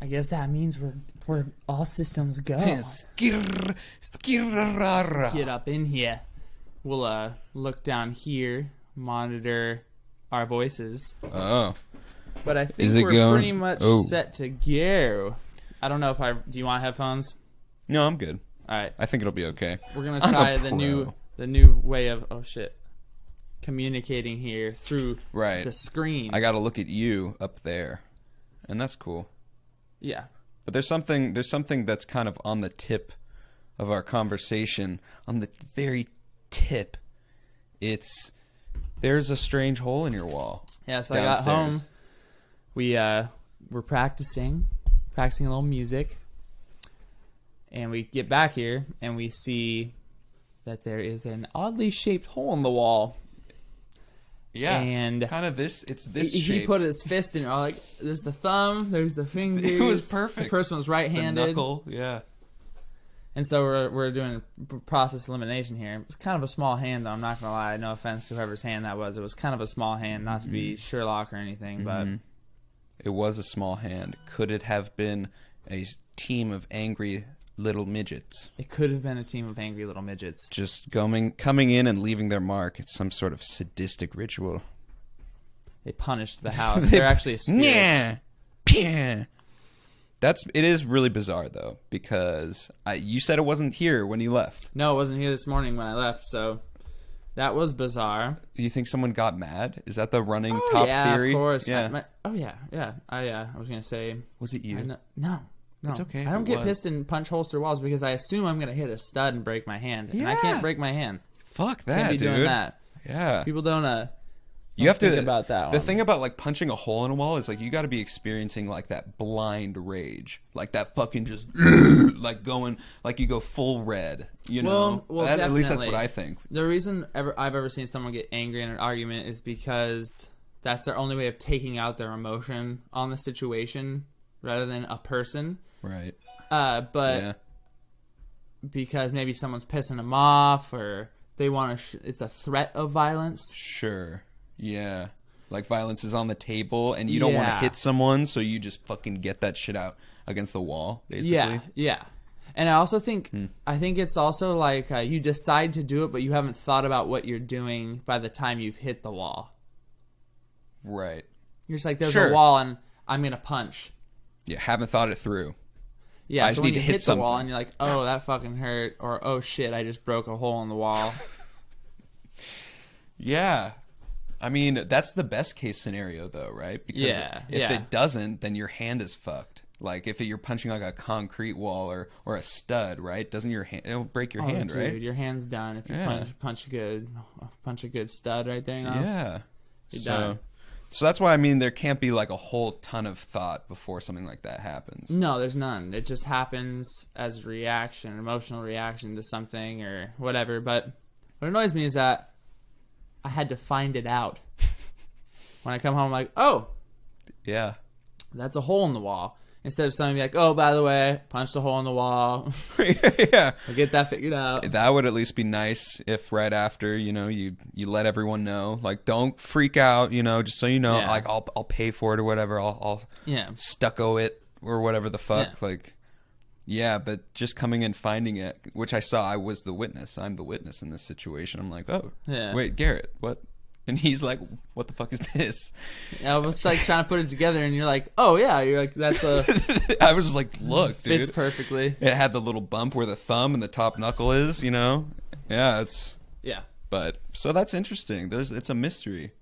I guess that means we're all systems go. Get up in here. We'll look down here, monitor our voices. Oh. But I think we're pretty much set to go. I don't know if do you want headphones? No, I'm good. All right. I think it'll be okay. We're going to try the new way of communicating here through the screen. I got to look at you up there. And that's cool. Yeah. But there's something that's kind of on the tip of our conversation, on the very tip. There's a strange hole in your wall. Yeah, so downstairs. I got home. We're practicing a little music. And we get back here and we see that there is an oddly shaped hole in the wall. Yeah, and kind of it's this shape. He put his fist in it. Like, there's the thumb, there's the fingers. It was perfect. The person was right-handed. The knuckle, yeah. And so we're doing process elimination here. It's kind of a small hand, though. I'm not gonna lie. No offense to whoever's hand that was. It was kind of a small hand, not to be Sherlock or anything, but it was a small hand. Could it have been a team of angry little midgets? It could have been a team of angry little midgets. Just coming in and leaving their mark. It's some sort of sadistic ritual. They punished the house. They're actually spirits. Yeah. It is really bizarre, though, because you said it wasn't here when you left. No, it wasn't here this morning when I left, so that was bizarre. Do you think someone got mad? Is that the running top theory? Yeah, of course. Yeah. I was going to say... Was it you? No. It's okay. I don't get pissed and punch holes through walls because I assume I'm going to hit a stud and break my hand. Yeah. And I can't break my hand. Fuck that, can't be dude. doing that. Yeah. People don't you have to think about that The one. thing about like punching a hole in a wall is like you got to be experiencing like that blind rage. Like that fucking just like going like you go full red, you know. Well, at least that's what I think. The reason I've ever seen someone get angry in an argument is because that's their only way of taking out their emotion on the situation rather than a person. Right. But because maybe someone's pissing them off or they want to it's a threat of violence. Sure. Yeah. Like violence is on the table and you don't want to hit someone, so you just fucking get that shit out against the wall, basically. Yeah. And I also think it's also like you decide to do it, but you haven't thought about what you're doing by the time you've hit the wall. Right. You're just like, there's a wall and I'm going to punch. Yeah, haven't thought it through. Yeah, I just so need when to you hit hit something. the wall and you're like, oh, that fucking hurt, or oh shit, I just broke a hole in the wall. Yeah. I mean, that's the best case scenario, though, right? Because if it doesn't, then your hand is fucked. Like, if you're punching like a concrete wall or a stud, right? Doesn't your hand... It'll break your hand, dude, right? Your hand's done if you punch a good stud right there, you know? Yeah. You're done. So that's why, I mean, there can't be like a whole ton of thought before something like that happens. No, there's none. It just happens as a reaction, an emotional reaction to something or whatever. But what annoys me is that I had to find it out. When I come home, I'm like, oh. Yeah. That's a hole in the wall. Instead of somebody like, oh, by the way, punched a hole in the wall. Yeah. I'll get that figured out. That would at least be nice if right after, you know, you let everyone know. Like, don't freak out, you know, just so you know. Yeah. Like, I'll pay for it or whatever. I'll stucco it or whatever the fuck. Yeah. Like, yeah, but just coming and finding it, which I saw, I was the witness. I'm the witness in this situation. I'm like, oh, wait, Garrett, what? And he's like, what the fuck is this? I was like trying to put it together, and you're like, oh, yeah. You're like, that's a... I was like, look, dude. Fits perfectly. It had the little bump where the thumb and the top knuckle is, you know? Yeah, it's... Yeah. But, so that's interesting. It's a mystery.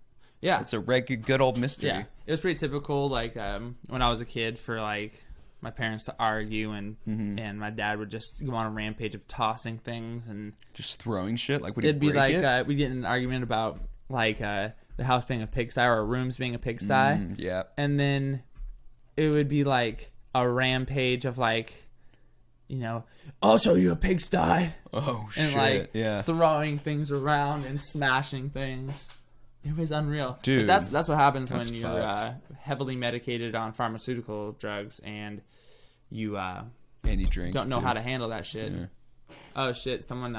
Yeah. It's a good old mystery. Yeah. It was pretty typical, like, when I was a kid for, like, my parents to argue, and my dad would just go on a rampage of tossing things and... Just throwing shit? Like, would it'd he break be like, it? we'd get in an argument about... like the house being a pigsty or our rooms being a pigsty. Yeah. And then it would be like a rampage of like, you know, I'll show you a pigsty. Oh, and shit. like throwing things around and smashing things. It was unreal. Dude. But that's what happens when you're heavily medicated on pharmaceutical drugs and you drink. Don't know how to handle that shit. Yeah. Oh shit, someone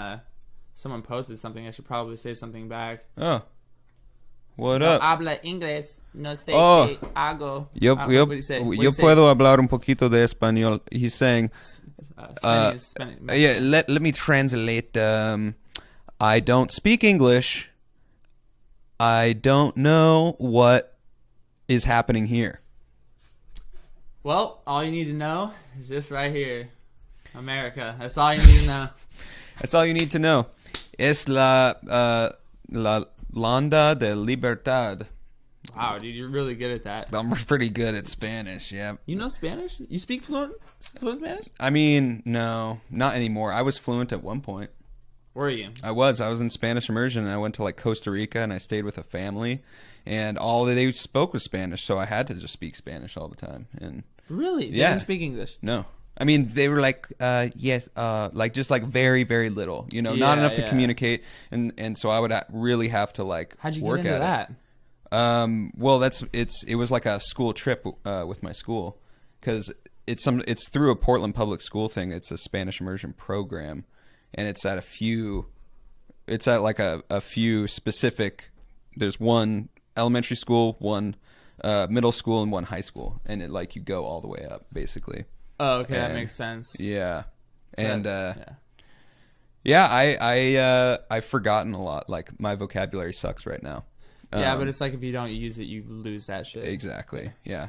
posted something. I should probably say something back. Oh. What no up? habla inglés, no sé qué hago. Yo puedo hablar un poquito de español. He's saying, yeah, let me translate. I don't speak English. I don't know what is happening here. Well, all you need to know is this right here. America. That's all you need to know. That's all you need to know. Es la Landa de Libertad. Wow, dude, you're really good at that. I'm pretty good at Spanish, yeah. You know Spanish? You speak fluent Spanish? I mean, no, not anymore. I was fluent at one point. Were you? I was in Spanish immersion, and I went to like Costa Rica, and I stayed with a family, and all that they spoke was Spanish, so I had to just speak Spanish all the time. And really? They yeah. didn't speak English? No. I mean, they were like, yes, like just like very, very little, you know, not enough to communicate, and so I would really have to like How'd you work get into at that? it. Well, it was like a school trip with my school, because it's through a Portland public school thing. It's a Spanish immersion program, and it's at a few specific. There's one elementary school, one middle school, and one high school, and it like you go all the way up basically. Oh, okay, that makes sense. Yeah, and I've forgotten a lot. Like my vocabulary sucks right now. Yeah, but it's like if you don't use it, you lose that shit. Exactly. Yeah.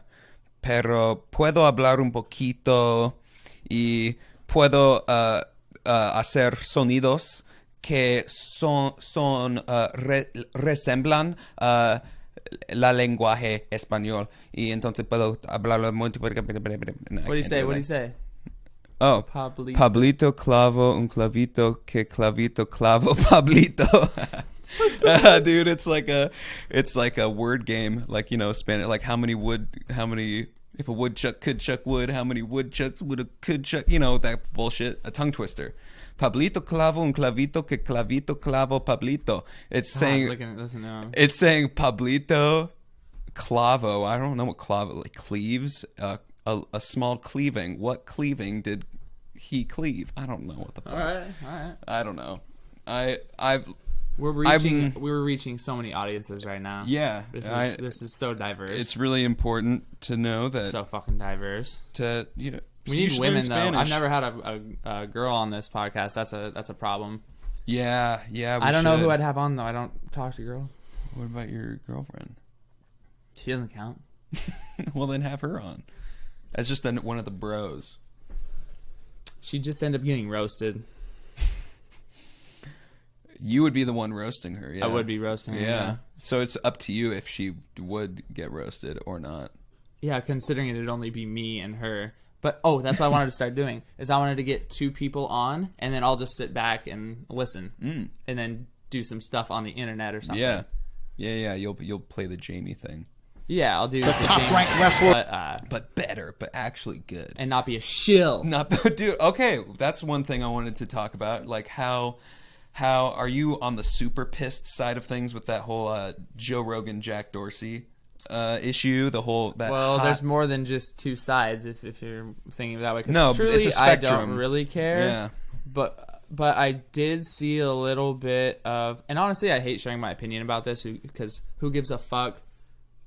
Pero puedo hablar un poquito y puedo hacer sonidos que resemblan la lenguaje español, y entonces puedo hablarlo muy. What do you say? What do you say? Oh, Pablito clavo un clavito que clavito clavo Pablito. Dude, it's like a word game, like, you know, Spanish, like if a woodchuck could chuck wood, how many woodchucks could chuck, you know, that bullshit, a tongue twister. Pablito clavo un clavito que clavito clavo Pablito. It's saying Pablito clavo. I don't know what clavo, like cleaves, a small cleaving. What cleaving did he cleave? I don't know what the fuck. All right. I don't know. We're reaching so many audiences right now. Yeah, this is so diverse. It's really important to know that. So fucking diverse. To, you know, we need women though. I've never had a girl on this podcast. That's a problem. Yeah. I don't know who I'd have on though. I don't talk to girls. What about your girlfriend? She doesn't count. Well, then have her on. As just one of the bros. She'd just end up getting roasted. You would be the one roasting her. Yeah. I would be roasting her. Yeah. So it's up to you if she would get roasted or not. Yeah, considering it'd only be me and her. But that's what I wanted to start doing. Is I wanted to get two people on, and then I'll just sit back and listen, and then do some stuff on the internet or something. Yeah. You'll play the Jamie thing. Yeah, I'll do the top-ranked wrestler, but better, but actually good, and not be a shill. Dude. Okay, that's one thing I wanted to talk about. Like how are you on the super pissed side of things with that whole Joe Rogan, Jack Dorsey issue? There's more than just two sides if you're thinking that way. No, truly, it's a spectrum. I don't really care. Yeah, but I did see a little bit of, and honestly, I hate sharing my opinion about this because who gives a fuck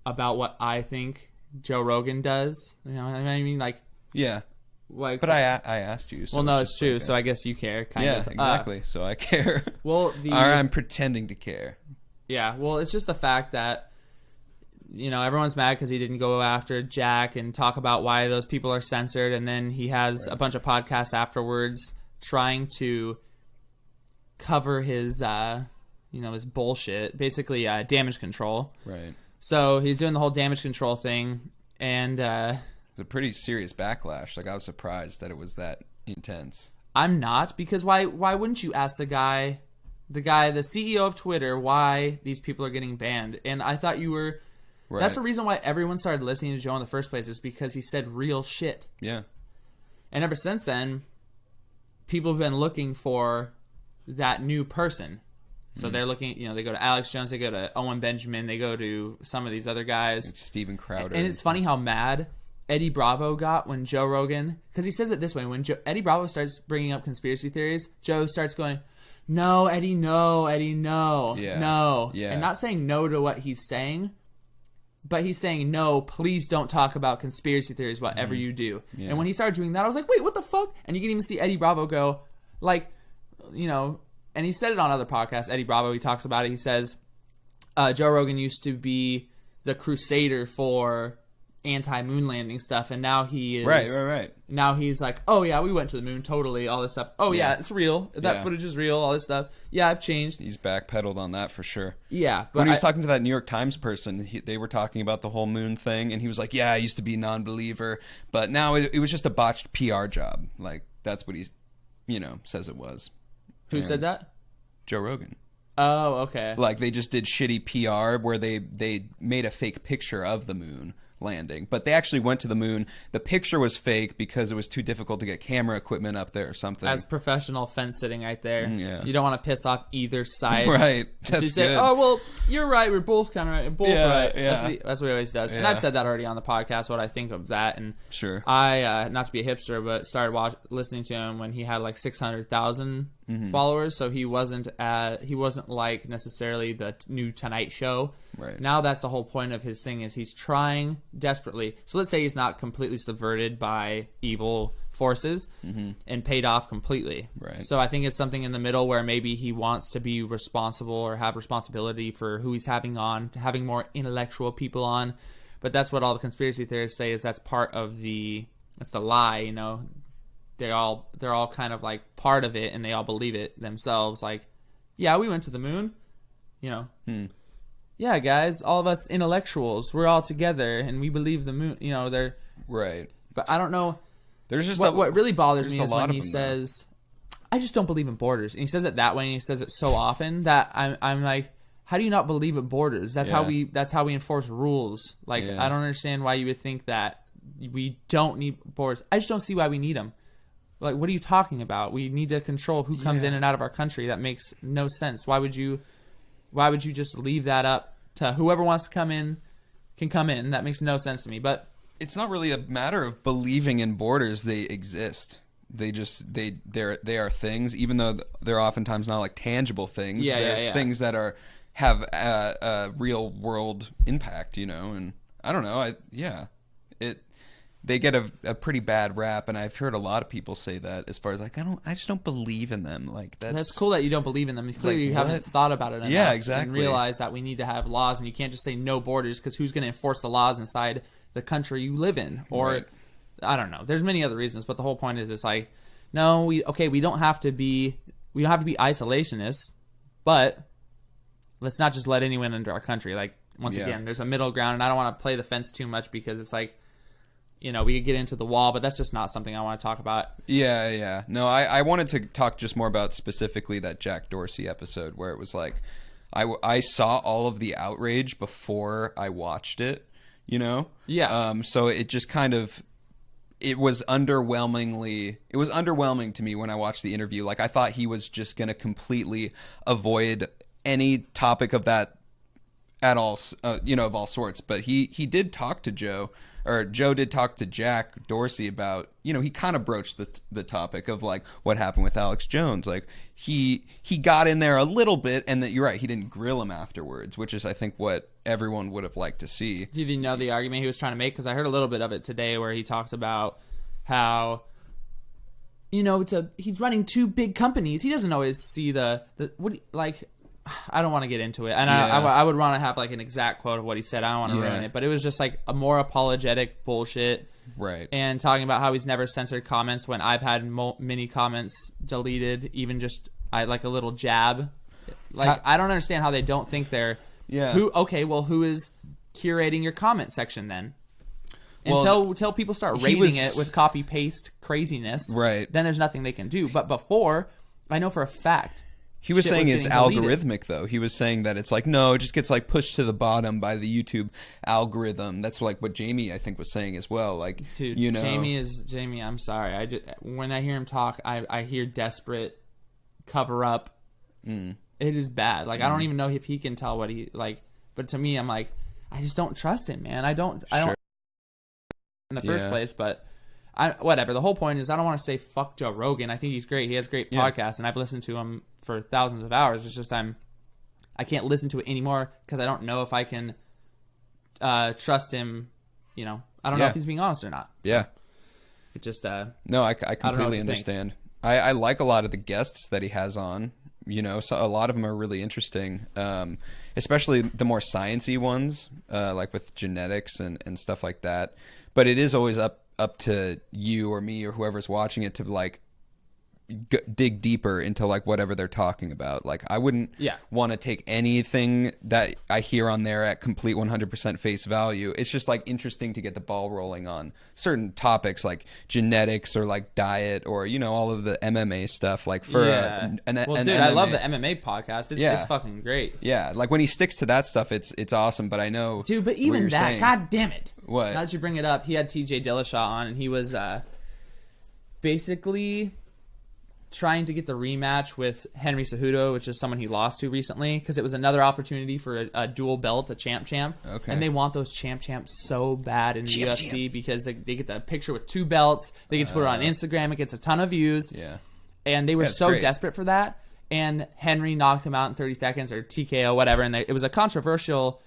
about what I think Joe Rogan does? You know what I mean? Like, yeah. Like, but I asked you. So well, no, it's true. Like, so I guess you care, kind of. Yeah, exactly. So I care. Well, or I'm pretending to care. Yeah. Well, it's just the fact that, you know, everyone's mad because he didn't go after Jack and talk about why those people are censored, and then he has a bunch of podcasts afterwards trying to cover his, his bullshit, basically damage control. Right. So he's doing the whole damage control thing, and it's a pretty serious backlash. Like, I was surprised that it was that intense. I'm not, because why wouldn't you ask the CEO of Twitter, why these people are getting banned? And I thought you were. Right. That's the reason why everyone started listening to Joe in the first place, is because he said real shit. Yeah. And ever since then, people have been looking for that new person. So they're looking, they go to Alex Jones, they go to Owen Benjamin, they go to some of these other guys. Like Steven Crowder. And it's funny how mad Eddie Bravo got when Joe Rogan, because he says it this way, when Eddie Bravo starts bringing up conspiracy theories, Joe starts going, no, Eddie, no, Yeah. no. Yeah. And not saying no to what he's saying, but he's saying, no, please don't talk about conspiracy theories, whatever you do. Yeah. And when he started doing that, I was like, wait, what the fuck? And you can even see Eddie Bravo go, like, you know, and he said it on other podcasts. Eddie Bravo, he talks about it. He says, Joe Rogan used to be the crusader for anti-moon landing stuff, and now he is right. Now he's like, oh yeah, we went to the moon, totally, all this stuff. Oh yeah, it's real. That footage is real. All this stuff. Yeah, I've changed. He's backpedaled on that for sure. Yeah, but when he was talking to that New York Times person, they were talking about the whole moon thing, and he was like, yeah, I used to be a non-believer, but now it was just a botched PR job. Like that's what he, says it was. Who said that? Joe Rogan. Oh, okay. Like they just did shitty PR where they made a fake picture of the moon landing, but they actually went to the moon. The picture was fake because it was too difficult to get camera equipment up there or something. That's professional fence sitting right there. Yeah. You don't want to piss off either side. Right. That's good. Say, oh, well, you're right. We're both kind of right. Both right. Yeah. That's what he always does. Yeah. And I've said that already on the podcast, what I think of that. And sure. I, not to be a hipster, but started listening to him when he had like 600,000 followers. So he wasn't like necessarily the new Tonight Show. Right. Now that's the whole point of his thing is he's trying desperately. So let's say he's not completely subverted by evil forces and paid off completely. Right. So I think it's something in the middle where maybe he wants to be responsible or have responsibility for who he's having more intellectual people on. But that's what all the conspiracy theorists say is that's part of the lie, They're all kind of like part of it and they all believe it themselves. Like, yeah, we went to the moon, Yeah, guys, all of us intellectuals, we're all together and we believe the moon, they're right. But I don't know. There's just what really bothers me is when he says, I just don't believe in borders. And he says it that way and he says it so often that I'm like, how do you not believe in borders? That's how we enforce rules. Like, I don't understand why you would think that we don't need borders. I just don't see why we need them. Like, what are you talking about? We need to control who comes in and out of our country. That makes no sense. Why would you just leave that up to whoever wants to come in can come in? That makes no sense to me. But it's not really a matter of believing in borders. They exist. They are things, even though they're oftentimes not like tangible things. They're things that have a real world impact, And I don't know. They get a pretty bad rap, and I've heard a lot of people say that as far as like I just don't believe in them. Like that's cool that you don't believe in them. Clearly, you haven't thought about it enough and realize that we need to have laws, and you can't just say no borders because who's going to enforce the laws inside the country you live in? Or I don't know. There's many other reasons, but the whole point is it's like no, we don't have to be isolationists, but let's not just let anyone into our country. Like once again, there's a middle ground, and I don't want to play the fence too much because it's like. We could get into the wall, but that's just not something I want to talk about. Yeah. No, I wanted to talk just more about specifically that Jack Dorsey episode where it was like, I saw all of the outrage before I watched it, Yeah. So it just kind of, it was underwhelming to me when I watched the interview. Like I thought he was just going to completely avoid any topic of that at all, of all sorts. But he did talk to Joe. Or Joe did talk to Jack Dorsey about, he kind of broached the topic of like what happened with Alex Jones. Like he got in there a little bit, and that you're right, he didn't grill him afterwards, which is I think what everyone would have liked to see. Did you know the argument he was trying to make? Because I heard a little bit of it today, where he talked about how he's running two big companies. He doesn't always see the I don't want to get into it, and I would want to have like an exact quote of what he said. I don't want to ruin it, but it was just like a more apologetic bullshit, right? And talking about how he's never censored comments when I've had many comments deleted, even just like a little jab. Like I don't understand how they don't think they're who is curating your comment section then? Until people start rating it with copy paste craziness, right? Then there's nothing they can do. But before, I know for a fact. He was saying it's algorithmic, though. He was saying that it's like, no, it just gets like pushed to the bottom by the YouTube algorithm. That's like what Jamie, I think, was saying as well. Like, dude, Jamie. I'm sorry. When I hear him talk, I hear desperate cover up. It is bad. Like I don't even know if he can tell what he like. But to me, I'm like, I just don't trust him, man. I don't in the first place. But whatever. The whole point is I don't want to say fuck Joe Rogan. I think he's great. He has great podcasts, and I've listened to him for thousands of hours. It's just I can't listen to it anymore because I don't know if I can trust him. You know, I don't know if he's being honest or not. So it just no, I completely understand. I like a lot of the guests that he has on. You know, so a lot of them are really interesting, especially the more sciencey ones, like with genetics and stuff like that. But it is always up to you or me or whoever's watching it to like dig deeper into like whatever they're talking about. Like I wouldn't want to take anything that I hear on there at complete 100% face value. It's just like interesting to get the ball rolling on certain topics like genetics or like diet or, you know, all of the MMA stuff. Like for dude, I love the MMA podcast. It's fucking great. Yeah, like when he sticks to that stuff, it's awesome. But I know, dude. But even that, god damn it! What? Now that you bring it up, he had TJ Dillashaw on, and he was basically trying to get the rematch with Henry Cejudo, which is someone he lost to recently, because it was another opportunity for a dual belt, a champ. Okay. And they want those champs so bad in the UFC because they get that picture with 2 belts. They get to put it on Instagram. It gets a ton of views. Yeah. And they were so desperate for that. And Henry knocked him out in 30 seconds or TKO, whatever. And it was a controversial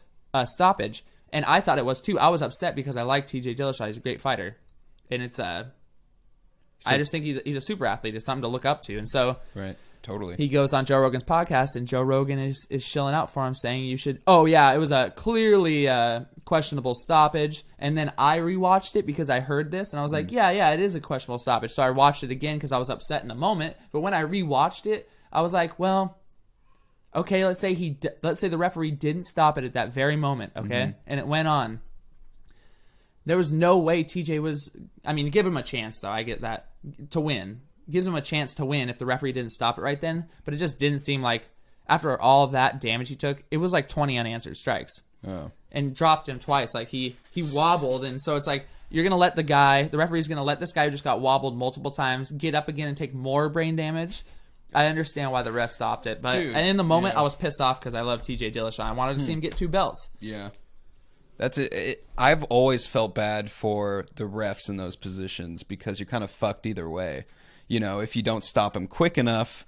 stoppage. And I thought it was too. I was upset because I like TJ Dillashaw. He's a great fighter. And it's I just think he's a super athlete. It's something to look up to. And so totally. He goes on Joe Rogan's podcast, and Joe Rogan is shilling out for him, saying you should. Oh yeah, it was a clearly questionable stoppage. And then I rewatched it because I heard this, and I was like, yeah, it is a questionable stoppage. So I watched it again because I was upset in the moment. But when I rewatched it, I was like, well, okay, let's say the referee didn't stop it at that very moment, okay, and it went on. There was no way TJ was. I mean, give him a chance though. I get that to win. Gives him a chance to win if the referee didn't stop it right then. But it just didn't seem like after all of that damage he took, it was like 20 unanswered strikes. Oh. And dropped him twice. Like he wobbled, and so it's like you're gonna let the referee's gonna let this guy who just got wobbled multiple times get up again and take more brain damage. I understand why the ref stopped it, but and in the moment I was pissed off because I love TJ Dillashaw. I wanted to see him get 2 belts. Yeah. That's it. I've always felt bad for the refs in those positions because you're kind of fucked either way. You know, if you don't stop them quick enough,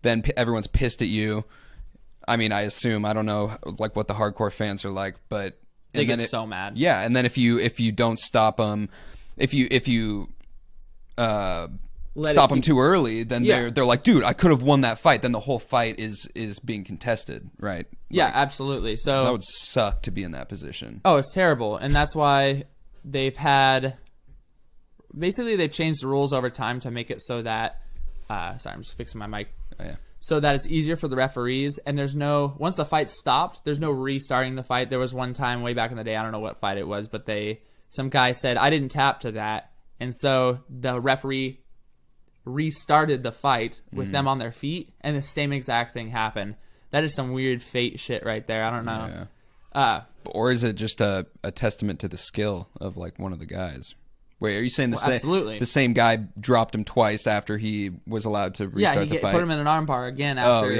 then everyone's pissed at you. I mean, I assume, I don't know like what the hardcore fans are like, but they get so mad. Yeah, and then if you don't stop them, if you stop them too early, then they're like, dude, I could have won that fight. Then the whole fight is being contested, right? Yeah, like, absolutely. So that would suck to be in that position. Oh, it's terrible, and that's why they've changed the rules over time to make it so that. Sorry, I'm just fixing my mic. Oh, yeah. So that it's easier for the referees, and once the fight stopped, there's no restarting the fight. There was one time way back in the day, I don't know what fight it was, but some guy said, I didn't tap to that, and so the referee restarted the fight with them on their feet, and the same exact thing happened. That is some weird fate shit right there. I don't know. Yeah. Or is it just a testament to the skill of like one of the guys? Wait, are you saying the same guy dropped him twice after he was allowed to restart the fight? Yeah, he put him in an armbar again after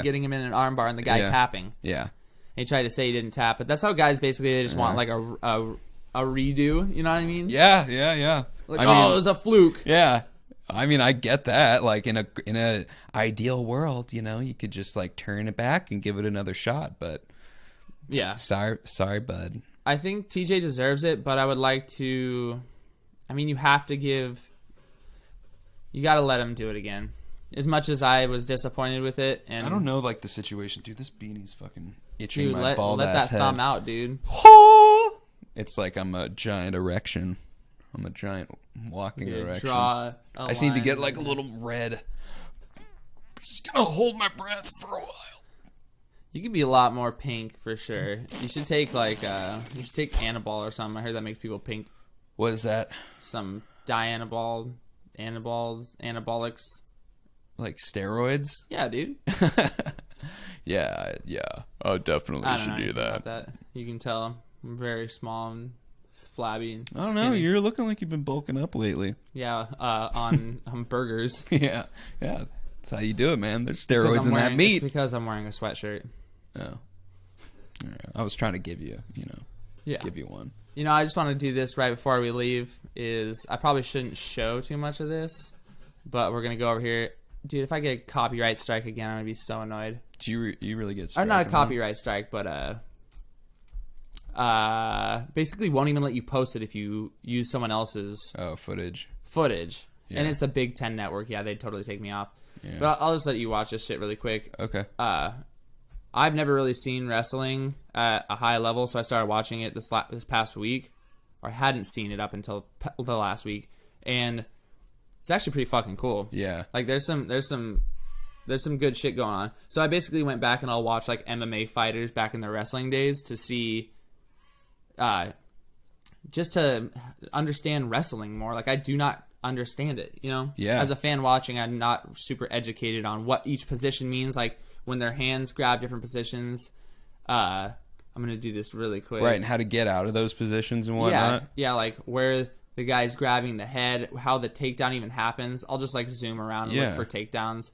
getting him in an armbar and the guy tapping. Yeah. And he tried to say he didn't tap, but that's how guys basically they just want like a redo. You know what I mean? Yeah. Like, it was a fluke. Yeah. I mean, I get that. Like in a ideal world, you know, you could just like turn it back and give it another shot. But yeah, sorry, bud. I think TJ deserves it, but I would like to. I mean, you got to let him do it again. As much as I was disappointed with it, and I don't know, like the situation, dude. This beanie's fucking itching my bald ass head. Let that thumb out, dude. It's like I'm a giant erection. I'm a giant walking erection. Draw I just need to get like a little red. I'm just gonna hold my breath for a while. You could be a lot more pink for sure. You should take Anabol or something. I heard that makes people pink. What is that? Some anabolics. Like steroids? Yeah, dude. yeah. I definitely should do that. About that. You can tell I'm very small and flabby and I don't know. You're looking like you've been bulking up lately. Yeah, on burgers. Yeah. That's how you do it, man. There's steroids in that meat. It's because I'm wearing a sweatshirt. Oh. Right. I was trying to give you, give you one. I just want to do this right before we leave. I probably shouldn't show too much of this, but we're gonna go over here, dude. If I get a copyright strike again, I'm gonna be so annoyed. Do you really get? Or not a copyright strike, but basically won't even let you post it if you use someone else's footage. Yeah. And it's the Big Ten Network. Yeah, they'd totally take me off. Yeah. But I'll just let you watch this shit really quick. Okay. I've never really seen wrestling at a high level, so I started watching it this past week, or I hadn't seen it up until the last week, and it's actually pretty fucking cool. Yeah. Like there's some good shit going on. So I basically went back and I'll watch like MMA fighters back in their wrestling days to see, just to understand wrestling more. Like I do not understand it, Yeah. As a fan watching, I'm not super educated on what each position means. Like when their hands grab different positions. I'm gonna do this really quick. Right, and how to get out of those positions and whatnot. Yeah, like where the guy's grabbing the head, how the takedown even happens. I'll just like zoom around and look for takedowns.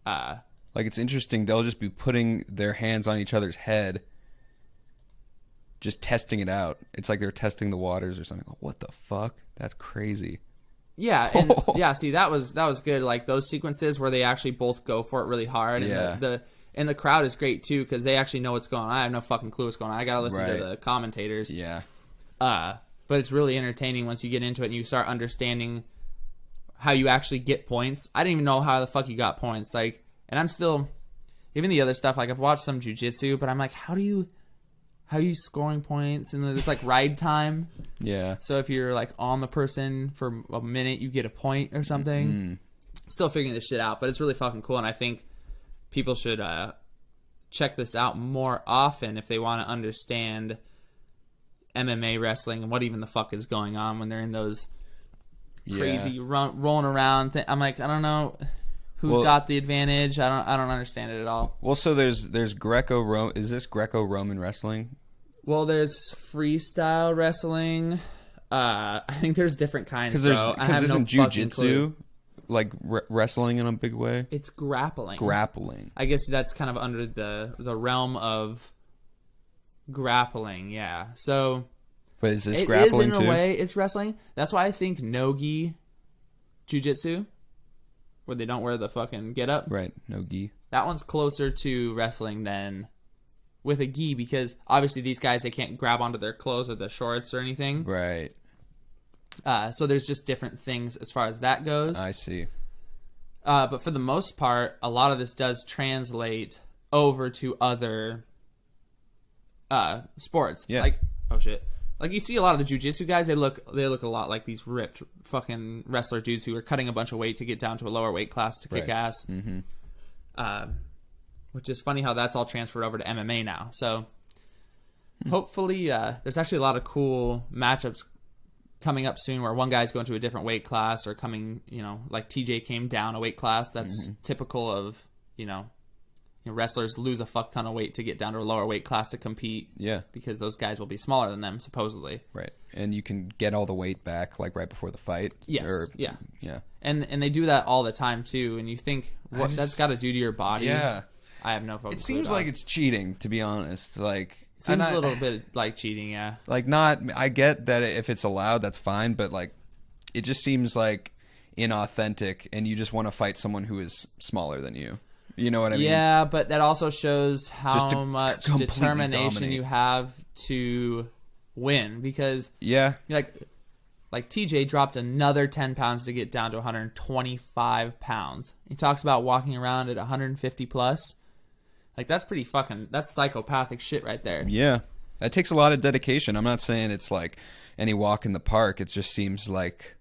Like it's interesting. They'll just be putting their hands on each other's head, just testing it out. It's like they're testing the waters or something. What the fuck? That's crazy. Yeah, and see, that was good. Like those sequences where they actually both go for it really hard. And and the crowd is great too because they actually know what's going on. I have no fucking clue what's going on. I gotta listen to the commentators. Yeah. But it's really entertaining once you get into it and you start understanding how you actually get points. I didn't even know how the fuck you got points. Like, and I'm still, even the other stuff. Like I've watched some jiu-jitsu, but I'm like, how are you scoring points? And there's like ride time. Yeah. So if you're like on the person for a minute, you get a point or something. Mm-hmm. Still figuring this shit out, but it's really fucking cool. And I think people should check this out more often if they want to understand MMA wrestling and what even the fuck is going on when they're in those crazy rolling around. I'm like, I don't know who's got the advantage. I don't understand it at all. Well, so there's Greco-Roman. Is this Greco-Roman wrestling? Well, there's freestyle wrestling. I think there's different kinds. Because isn't jiu-jitsu like wrestling in a big way? It's grappling. I guess that's kind of under the realm of grappling. Yeah. So. But is this grappling too? It is in a way. It's wrestling. That's why I think no-gi jiu-jitsu, where they don't wear the fucking get-up. Right. No-gi. That one's closer to wrestling than with a gi because obviously these guys, they can't grab onto their clothes or the shorts or anything. Right. So there's just different things as far as that goes. I see. But for the most part, a lot of this does translate over to other sports. Yeah. Like, oh shit. Like you see a lot of the jiu-jitsu guys, they look a lot like these ripped fucking wrestler dudes who are cutting a bunch of weight to get down to a lower weight class to kick ass. Mm-hmm. Which is funny how that's all transferred over to MMA now. So hopefully there's actually a lot of cool matchups coming up soon where one guy's going to a different weight class or coming, like TJ came down a weight class. That's typical of, wrestlers lose a fuck ton of weight to get down to a lower weight class to compete. Yeah. Because those guys will be smaller than them, supposedly. Right. And you can get all the weight back, like, right before the fight. Yes. Yeah. And they do that all the time, too. And you think, what that's got to do to your body? Yeah. I have no fucking clue. It seems like it's cheating, to be honest. Like... It seems a little bit like cheating, yeah. Like, I get that if it's allowed, that's fine. But, like, it just seems, like, inauthentic. And you just want to fight someone who is smaller than you. You know what I mean? Yeah, but that also shows how much determination you have to win. Because, like TJ dropped another 10 pounds to get down to 125 pounds. He talks about walking around at 150 plus. Like, that's pretty that's psychopathic shit right there. Yeah. That takes a lot of dedication. I'm not saying it's like any walk in the park. It just seems like,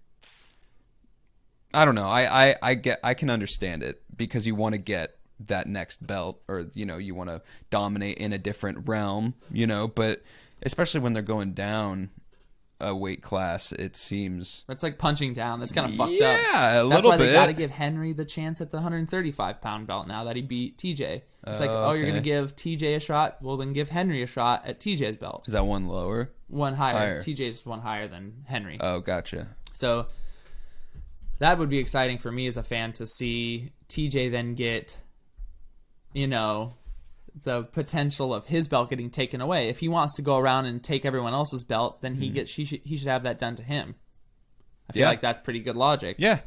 I don't know. I can understand it because you want to get that next belt or, you want to dominate in a different realm, but especially when they're going down a weight class, it seems... It's like punching down. That's kind of fucked up. Yeah, a little bit. That's why they got to give Henry the chance at the 135-pound belt now that he beat TJ. It's like, you're going to give TJ a shot? Well, then give Henry a shot at TJ's belt. Is that one lower? One higher. TJ's one higher than Henry. Oh, gotcha. So that would be exciting for me as a fan to see TJ then get, the potential of his belt getting taken away. If he wants to go around and take everyone else's belt, then he should have that done to him. I feel like that's pretty good logic. Yeah.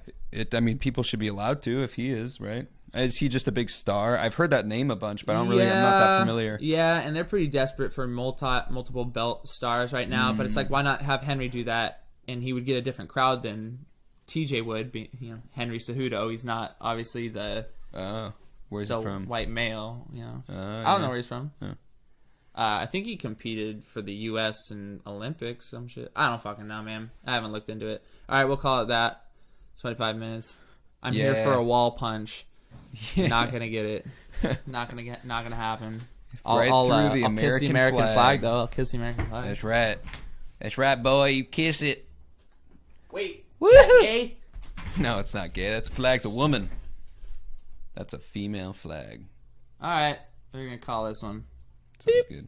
I mean, people should be allowed to if he is, right? Is he just a big star? I've heard that name a bunch, but I'm not that familiar. Yeah, and they're pretty desperate for multiple belt stars right now. But it's like, why not have Henry do that, and he would get a different crowd than TJ would. Henry Cejudo. He's not obviously the where's he from? White male. I don't know where he's from. Yeah. I think he competed for the U.S. in Olympics. Some shit. I don't fucking know, man. I haven't looked into it. All right, we'll call it that. 25 minutes. I'm here for a wall punch. Not gonna get it. Not gonna happen. I'll kiss the American flag, though. I'll kiss the American flag. That's right. That's right, boy. You kiss it. Wait. Woo-hoo! Gay? No, it's not gay. That flag's a woman. That's a female flag. All right. We're gonna call this one. Sounds good.